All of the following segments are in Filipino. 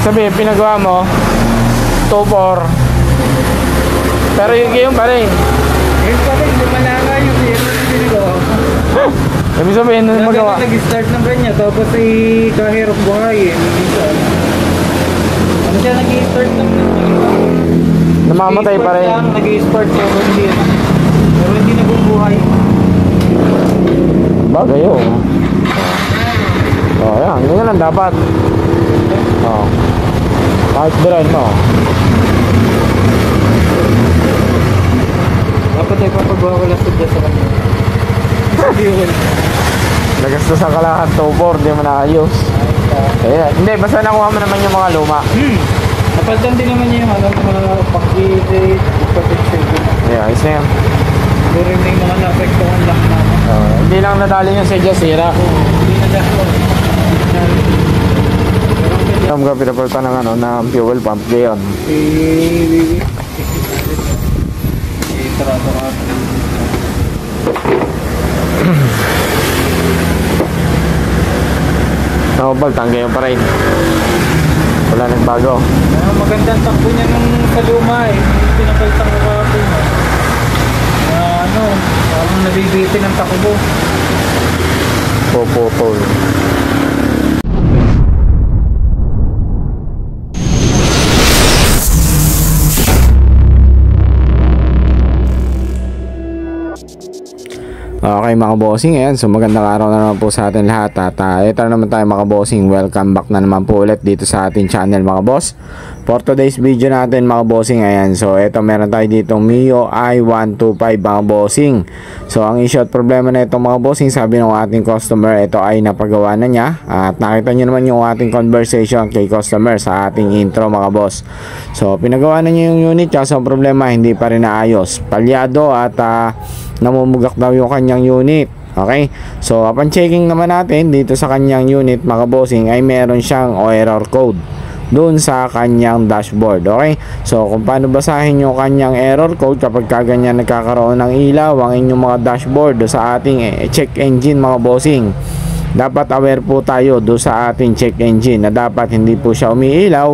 sabihin, pinagawa mo 2.4. Pero yung pa rin. Yung pa rin, lumalanga yung pinagawa. Ibig sabihin, magawa. Nag-start ng kanya, tapos ay kahirap buhayin. Ano siya nag-start ng namamatay pa rin. Nag-start pero hindi nabubuhay. Bagay yun. Oh, yan. Ganyan lang dapat. Oh. Kahit dirain mo. Dapat ay papagawa ko lang sa kanya. Nagastos ang kalahat 2.4, di mo naayos. Ayan. Hindi, basta nakuha mo naman yung mga luma. Napaldan din naman niya yung mga pag-i-rate, pag-i-rate. Yeah, ayos na yan. Pero may mga na-affectohan lang naman. Hindi lang nadali yung sadya sira. Hindi na-affectohan. Alam ka, pinapalta ng ng fuel pump ngayon. Nakapaltang ngayon pa rin. Wala nagbago. Magandang takbo niya nung sa luma eh. Pinapaltang ko kahapon. Parang nabibitin ang takbo. Popopol. Okay mga bossing, ayan, so magandang araw na naman po sa atin lahat. At ito naman tayo mga bossing, welcome back na naman po ulit dito sa ating channel mga boss. For today's video natin mga bossing, ayan, so ito meron tayo dito Mio i125 mga bossing. So ang issue at problema na ito mga bossing, sabi ng ating customer, ito ay napagawa na niya. At nakita nyo naman yung ating conversation kay customer sa ating intro mga boss. So pinagawa na niya yung unit, kaso ang problema hindi pa rin naayos, palyado at namumugak daw yung kanyang unit. Okay, so upon checking naman natin dito sa kanyang unit mga bossing, ay meron siyang error code doon sa kanyang dashboard. Okay, so kung paano basahin yung kanyang error code kapag kaganyan nagkakaroon ng ilaw ang inyong mga dashboard sa ating check engine mga bossing, dapat aware po tayo doon sa ating check engine na dapat hindi po siya umiilaw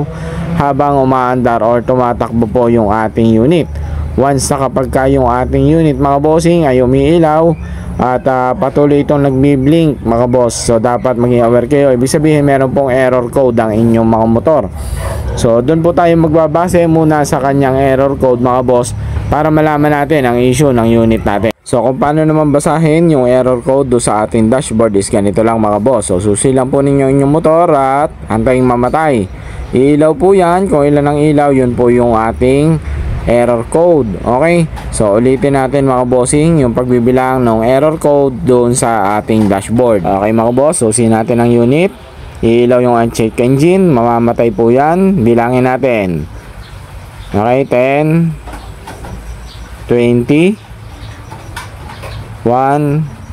habang umaandar or tumatakbo po yung ating unit. Once na kapag yung ating unit mga bossing ay umiilaw at patuloy itong nagbi-blink mga boss, so dapat maging aware kayo. Ibig sabihin meron pong error code ang inyong mga motor. So doon po tayo magbabase muna sa kanyang error code mga boss para malaman natin ang issue ng unit natin. So kung paano naman basahin yung error code do sa ating dashboard is ganito lang mga boss. So susi lang po ninyo inyong motor at antayin mamatay. Iilaw po yan, kung ilan ang ilaw yun po yung ating error code. Okay, so ulitin natin mga bossing yung pagbibilang ng error code doon sa ating dashboard. Okay mga boss, susin natin ang unit, iilaw yung check engine, mamamatay po yan. Bilangin natin. Okay, 10 20 1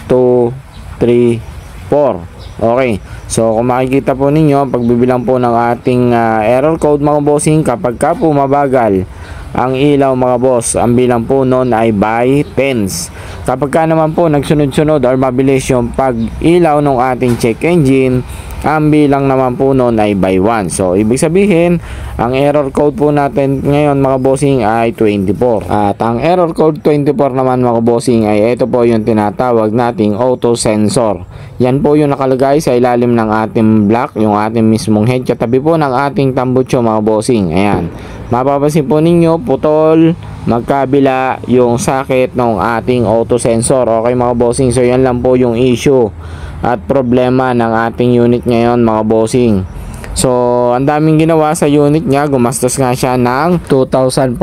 2 3 4. Okay, so kung makikita po ninyo pagbibilang po ng ating error code mga bossing, kapag ka po mabagal ang ilaw mga boss, ang bilang po noon ay by tens. Kapag ka naman po nagsunod-sunod or mabilis yung pag ilaw ng ating check engine, ang bilang naman po noon ay by 1. So ibig sabihin ang error code po natin ngayon mga bossing ay 24. At ang error code 24 naman mga bossing ay ito po yung tinatawag nating auto sensor. Yan po yung nakalagay sa ilalim ng ating block, yung ating mismong head, katabi po ng ating tambucho mga bossing. Ayan, mapapansin po ninyo putol magkabila yung sakit ng ating auto sensor. Okay mga bossing, so yan lang po yung issue at problema ng ating unit ngayon mga bossing. So ang daming ginawa sa unit niya, gumastos nga siya ng 2,400,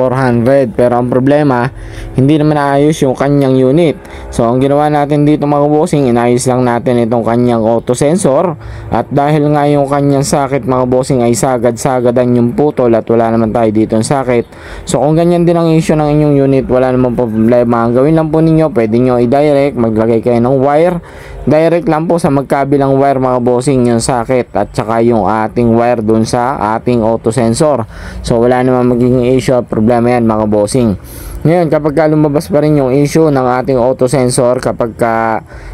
pero ang problema hindi naman naayos yung kanyang unit. So ang ginawa natin dito mga bossing, inayos lang natin itong kanyang auto sensor. At dahil nga yung kanyang sakit mga bossing ay sagad-sagadan yung putol at wala naman tayo dito ng sakit, so kung ganyan din ang issue ng inyong unit, wala naman problema. Ang gawin lang po ninyo, pwede nyo i-direct, maglagay kayo ng wire, direct lang po sa magkabilang wire mga bossing yung sakit at saka yung ating ating wire dun sa ating auto sensor. So wala naman magiging issue, problema yan mga bossing. Ngayon, kapag lumabas pa rin yung issue ng ating auto sensor kapag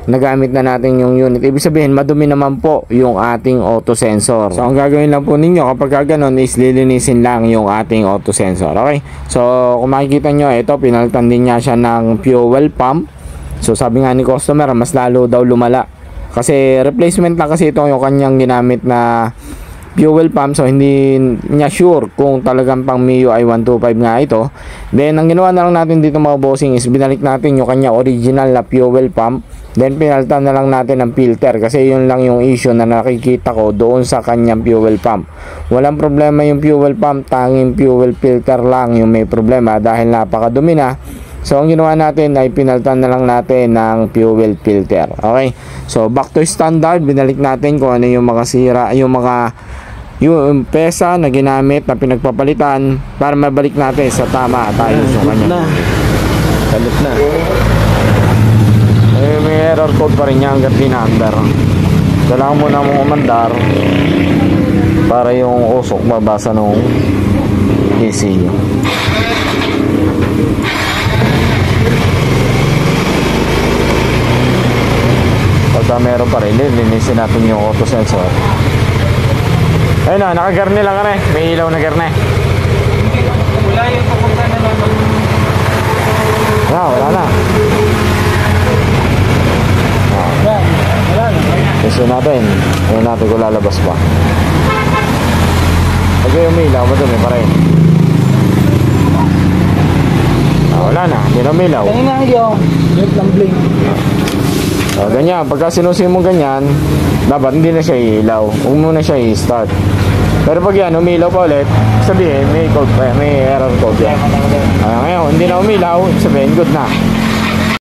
nagamit na natin yung unit, ibig sabihin madumi naman po yung ating auto sensor. So ang gagawin lang po ninyo kapag ganun is lilinisin lang yung ating auto sensor. Okay, so kung makikita nyo, ito pinalitan din niya siya ng fuel pump. So sabi nga ni customer, mas lalo daw lumala kasi replacement lang kasi ito yung kanyang ginamit na fuel pump. So hindi niya sure kung talagang pang MIUI 125 nga ito. Then ang ginawa na lang natin dito mga bossing is binalik natin yung kanya original na fuel pump. Then pinalitan na lang natin ng filter kasi yun lang yung issue na nakikita ko doon sa kanyang fuel pump. Walang problema yung fuel pump, tanging fuel filter lang yung may problema dahil napakadumi na. So ang ginawa natin ay pinalitan na lang natin ng fuel filter. Okay, so back to standard, binalik natin kung ano yung mga sira, yung pesa na ginamit na pinagpapalitan para mabalik natin sa tama tayo sa kanya. Kalit na. May error code pa rin niya hanggang tinaandar. Kailangan muna mong umandar para yung usok mabasa nung ECU. Pagka meron pa rin, linisin natin yung auto sensor. Ayun na, nakagarne lang ka na eh. May ilaw na garne. Wala yung papunta na naman. Wala na. Wala na. Kasi natin, ayun natin kung lalabas pa. Pag yung umilaw, madumi pa rin. Wala na, hindi na umilaw. Ganyan nga yung blink lang blink. Ganyan, pagka sinusin mo ganyan, dapat hindi na siya ilaw. Huwag mo na siya i-start. Pero pag yan, umilaw pa ulit, sabihin may code pa, may error code yan. Ngayon, hindi na umilaw, sabihin good na.